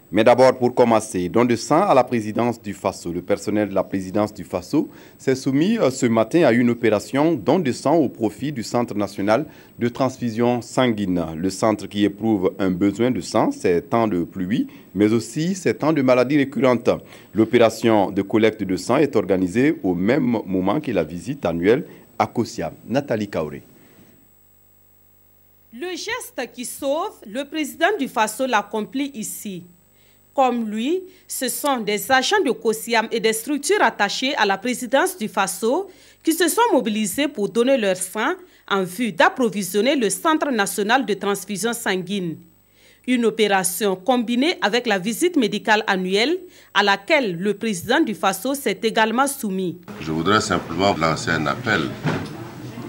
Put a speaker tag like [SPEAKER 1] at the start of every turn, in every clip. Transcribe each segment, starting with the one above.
[SPEAKER 1] Mais d'abord, pour commencer, don de sang à la présidence du Faso. Le personnel de la présidence du Faso s'est soumis ce matin à une opération don de sang au profit du Centre national de transfusion sanguine. Le centre qui éprouve un besoin de sang ces temps de pluie, mais aussi ces temps de maladies récurrentes. L'opération de collecte de sang est organisée au même moment que la visite annuelle à Kosiam. Nathalie Kaoré.
[SPEAKER 2] Le geste qui sauve, le président du Faso l'accomplit ici. Comme lui, ce sont des agents de Kosiam et des structures attachées à la présidence du Faso qui se sont mobilisés pour donner leur sang en vue d'approvisionner le Centre national de transfusion sanguine. Une opération combinée avec la visite médicale annuelle à laquelle le président du Faso s'est également soumis.
[SPEAKER 3] Je voudrais simplement lancer un appel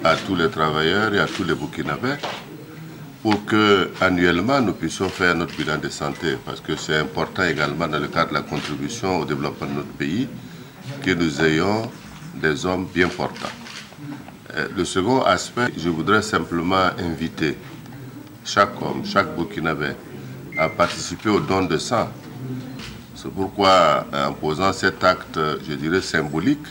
[SPEAKER 3] à tous les travailleurs et à tous les Burkinabés pour que annuellement nous puissions faire notre bilan de santé, parce que c'est important également dans le cadre de la contribution au développement de notre pays que nous ayons des hommes bien portants. Le second aspect, je voudrais simplement inviter chaque homme, chaque Burkinabé à participer au don de sang. C'est pourquoi, en posant cet acte, je dirais symbolique,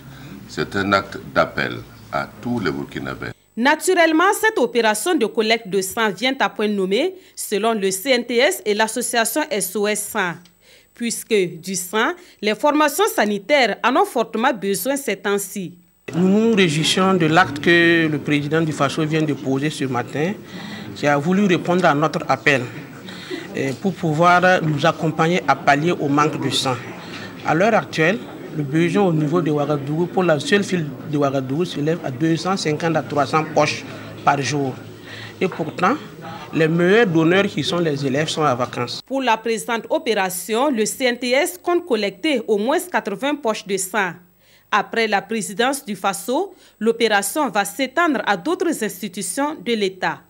[SPEAKER 3] c'est un acte d'appel à tous les Burkinabés.
[SPEAKER 2] Naturellement, cette opération de collecte de sang vient à point nommé selon le CNTS et l'association SOS Sang. Puisque du sang, les formations sanitaires en ont fortement besoin ces temps-ci.
[SPEAKER 4] Nous nous réjouissons de l'acte que le président du Faso vient de poser ce matin, qui a voulu répondre à notre appel pour pouvoir nous accompagner à pallier au manque de sang. À l'heure actuelle, le besoin au niveau de Ouagadougou pour la seule ville de Ouagadougou s'élève à 250 à 300 poches par jour. Et pourtant, les meilleurs donneurs qui sont les élèves sont en vacances.
[SPEAKER 2] Pour la présente opération, le CNTS compte collecter au moins 80 poches de sang. Après la présidence du Faso, l'opération va s'étendre à d'autres institutions de l'État.